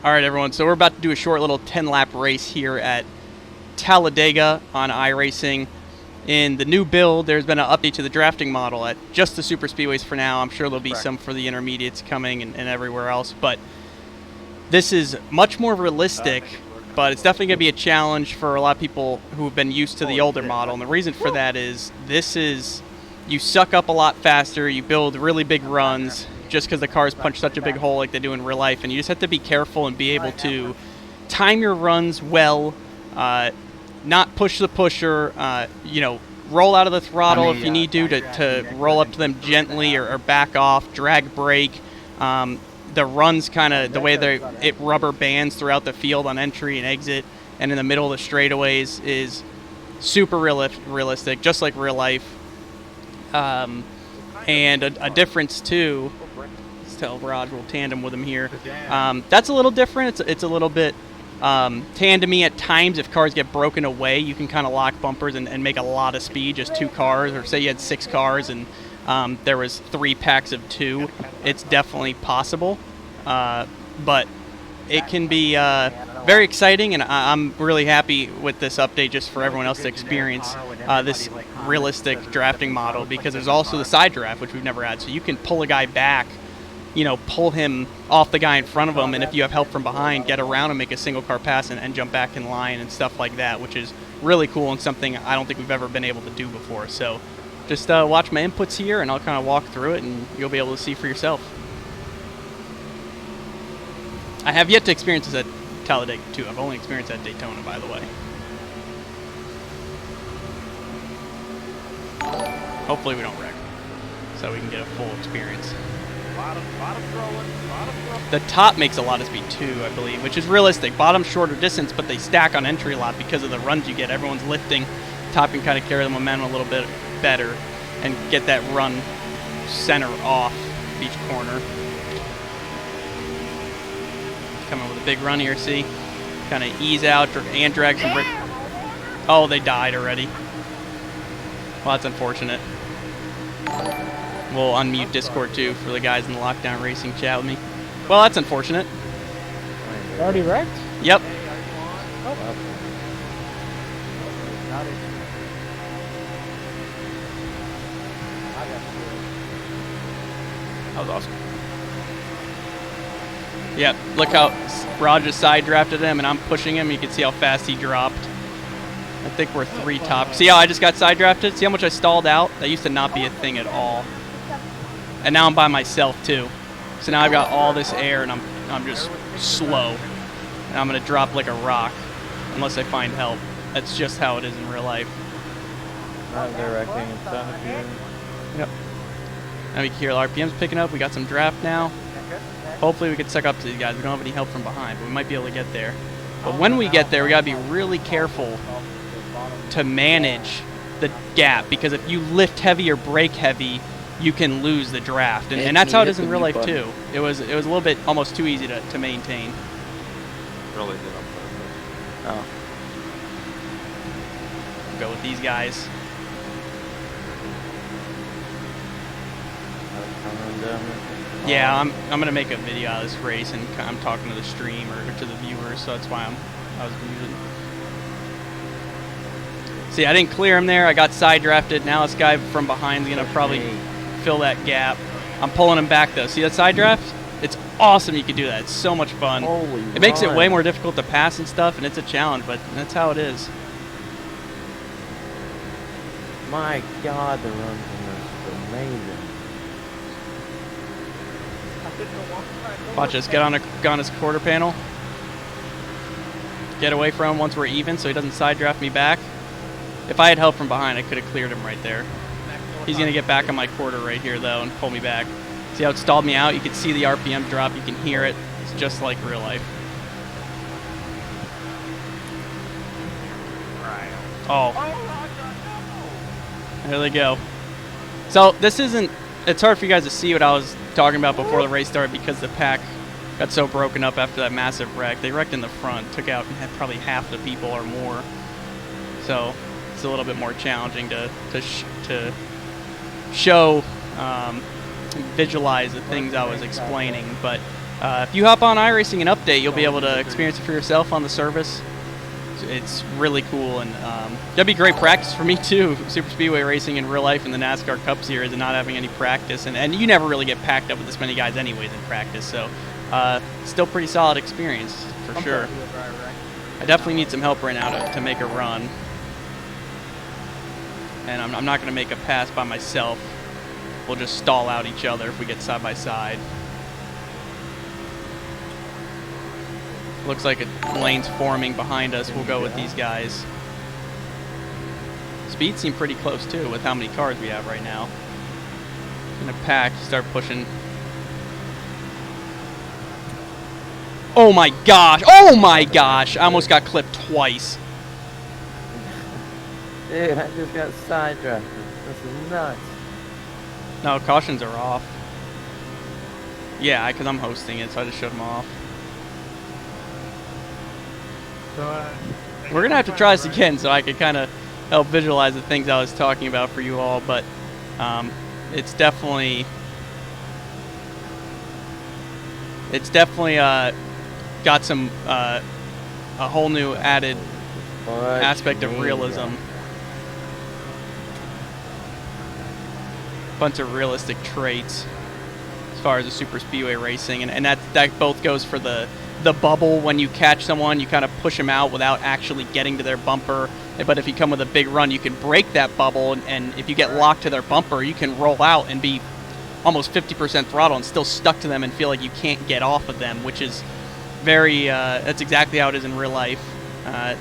All right, everyone. So we're about to do a short little 10-lap race here at Talladega on iRacing. In the new build, there's been an update to the drafting model at just the Superspeedways for now. I'm sure there'll be some for the intermediates coming and everywhere else. But this is much more realistic, but it's definitely going to be a challenge for a lot of people who've been used to the older model. And the reason for that is you suck up a lot faster, you build really big runs, just because the cars punch such a big hole like they do in real life, and you just have to be careful and be able to time your runs well, not push the pusher, roll out of the throttle if you need to roll up to them gently or back off, drag brake. The runs kind of, the way it rubber bands throughout the field on entry and exit and in the middle of the straightaways is super realistic, just like real life. And a difference too, let's tell Raj we'll tandem with him here. That's a little different. It's a little bit tandemy at times. If cars get broken away, you can kind of lock bumpers and make a lot of speed, just two cars, or say you had 6 cars and there was 3 packs of 2. It's definitely possible, but it can be very exciting, and I'm really happy with this update just for everyone else to experience this realistic drafting model, because there's also the side draft, which we've never had. So you can pull a guy back, pull him off the guy in front of him, and if you have help from behind, get around and make a single car pass and jump back in line and stuff like that, which is really cool and something I don't think we've ever been able to do before. So just watch my inputs here, and I'll kind of walk through it, and you'll be able to see for yourself. I have yet to experience this at Talladega too. I've only experienced that at Daytona, by the way. Hopefully we don't wreck, so we can get a full experience. The top makes a lot of speed too, I believe, which is realistic. Bottom's shorter distance, but they stack on entry a lot because of the runs you get. Everyone's lifting. Top can kind of carry the momentum a little bit better and get that run center off each corner. Coming with a big run here, see? Kind of ease out and drag some brake. Oh, they died already. Well, that's unfortunate. We'll unmute Discord too for the guys in the Lockdown Racing chat with me. Well, that's unfortunate. Already wrecked? Yep. Oh. That was awesome. Yep, look how Raj just side drafted him, and I'm pushing him. You can see how fast he dropped. I think we're 3 top. See how I just got side drafted? See how much I stalled out? That used to not be a thing at all. And now I'm by myself too. So now I've got all this air, and I'm just slow. And I'm gonna drop like a rock unless I find help. That's just how it is in real life. Directing in front of you. Yep. Now we can hear the RPMs picking up. We got some draft now. Hopefully we can suck up to these guys. We don't have any help from behind, but we might be able to get there. But when we get there, we gotta be really careful to manage the gap, because if you lift heavy or brake heavy, you can lose the draft, and that's how it is in real life too. It was a little bit almost too easy to maintain. Really did on purpose. Oh. Go with these guys. Yeah, I'm gonna make a video out of this race, and I'm talking to the stream or to the viewers, so that's why I was muted. See, I didn't clear him there. I got side drafted. Now this guy from behind is gonna probably fill that gap. I'm pulling him back though. See that side draft? It's awesome. You can do that. It's so much fun. It makes it way more difficult to pass and stuff, and it's a challenge, but that's how it is. My God, the runs in this is amazing. Watch this. Get on his quarter panel. Get away from him once we're even, so he doesn't side draft me back. If I had help from behind, I could have cleared him right there. He's gonna get back on my quarter right here though and pull me back. See how it stalled me out? You can see the RPM drop. You can hear it. It's just like real life. Oh. There they go. So this isn't. It's hard for you guys to see what I was talking about before the race started, because the pack got so broken up after that massive wreck. They wrecked in the front, took out probably half the people or more. So it's a little bit more challenging to show, visualize the things I was explaining. But if you hop on iRacing and update, you'll be able to experience it for yourself on the service. It's really cool, and that'd be great practice for me too. Superspeedway racing in real life in the NASCAR Cup Series and not having any practice, and you never really get packed up with this many guys anyways in practice, so still pretty solid experience for sure. I definitely need some help right now to make a run, and I'm not going to make a pass by myself. We'll just stall out each other if we get side by side. Looks like a lane's forming behind us. We'll go with these guys. Speed seem pretty close too with how many cars we have right now. Gonna pack, start pushing. Oh my gosh! Oh my gosh! I almost got clipped twice. Dude, I just got side drafted. This is nuts. No, cautions are off. Yeah, because I'm hosting it, so I just shut them off. We're gonna have to try this again so I can kind of help visualize the things I was talking about for you all, but it's definitely got some a whole new added aspect of realism. Bunch of realistic traits as far as the super speedway racing, and that both goes for the bubble. When you catch someone, you kind of push them out without actually getting to their bumper, but if you come with a big run, you can break that bubble, and if you get locked to their bumper, you can roll out and be almost 50% throttle and still stuck to them and feel like you can't get off of them, which is very that's exactly how it is in real life.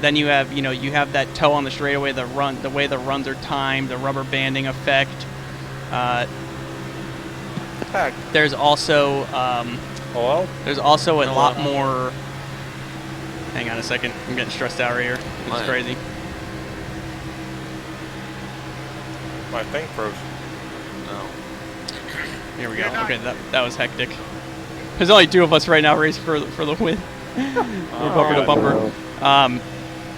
Then you have you have that toe on the straightaway, the way the runs are timed, the rubber banding effect. There's also there's also a lot more. Hang on a second, I'm getting stressed out right here. It's crazy. My thing froze. No. Here we go. Okay, that was hectic. There's only two of us right now racing for the win. We're bumper to bumper.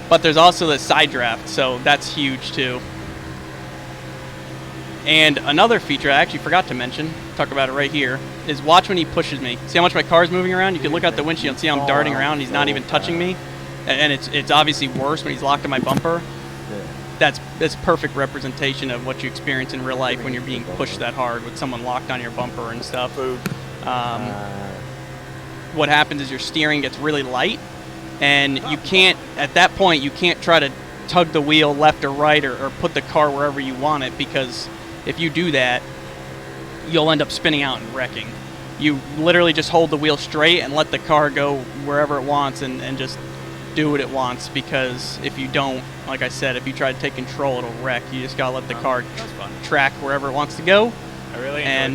But there's also the side draft, so that's huge too. And another feature I actually forgot to mention, talk about it right here, is watch when he pushes me. See how much my car's moving around? You can look out the windshield and see how I'm darting around. He's not even touching me. And it's obviously worse when he's locked in my bumper. That's perfect representation of what you experience in real life when you're being pushed that hard with someone locked on your bumper and stuff. What happens is your steering gets really light, and you can't, at that point, you can't try to tug the wheel left or right or put the car wherever you want it, because if you do that, you'll end up spinning out and wrecking. You literally just hold the wheel straight and let the car go wherever it wants and just do what it wants, because if you don't, like I said, if you try to take control, it'll wreck. You just gotta let the car track wherever it wants to go. I really enjoyed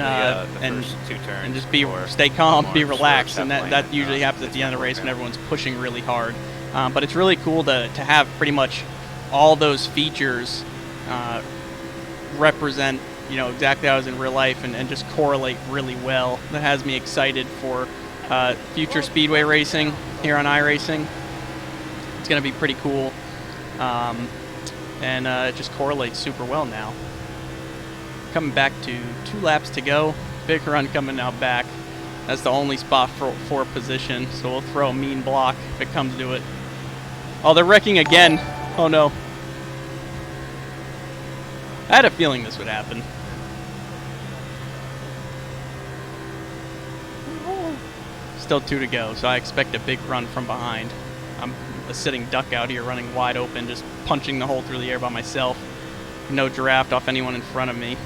the first two turns. And just stay calm, be relaxed, and that usually happens at the end of the race when everyone's pushing really hard. But it's really cool to have pretty much all those features represent exactly how it is in real life and just correlate really well. That has me excited for future speedway racing here on iRacing. It's going to be pretty cool, and it just correlates super well now. Coming back to 2 laps to go. Big run coming out back. That's the only spot for position, so we'll throw a mean block if it comes to it. Oh, they're wrecking again. Oh no. I had a feeling this would happen. Still 2 to go, so I expect a big run from behind. I'm a sitting duck out here running wide open, just punching the hole through the air by myself. No draft off anyone in front of me.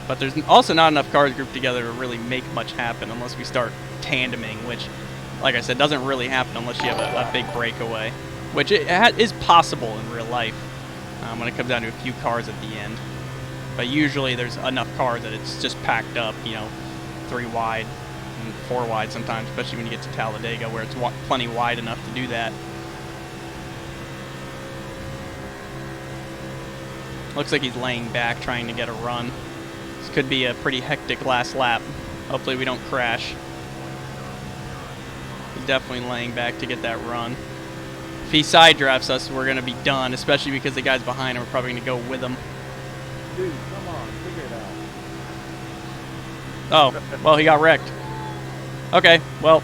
But there's also not enough cars grouped together to really make much happen unless we start tandeming, which, like I said, doesn't really happen unless you have a big breakaway, which is possible in real life when it comes down to a few cars at the end. But usually there's enough cars that it's just packed up, 3 wide and 4 wide sometimes, especially when you get to Talladega where it's plenty wide enough to do that. Looks like he's laying back trying to get a run. This could be a pretty hectic last lap. Hopefully we don't crash. He's definitely laying back to get that run. If he side drafts us, we're going to be done, especially because the guys behind him are probably going to go with him. Dude, come on, figure it out. Oh, well, he got wrecked. Okay, well,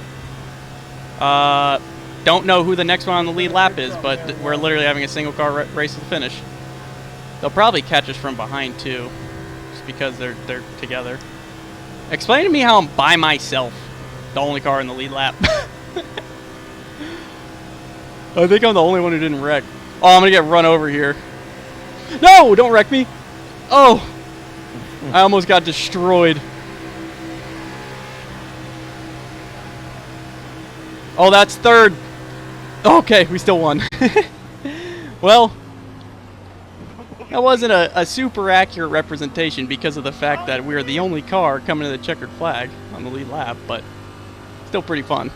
don't know who the next one on the lead lap is, but we're literally having a single car race to the finish. They'll probably catch us from behind too, just because they're together. Explain to me how I'm by myself, the only car in the lead lap. I think I'm the only one who didn't wreck. Oh, I'm gonna get run over here. No, don't wreck me. Oh, I almost got destroyed. Oh, that's third. Okay, we still won. Well, that wasn't a super accurate representation because of the fact that we were the only car coming to the checkered flag on the lead lap, but still pretty fun.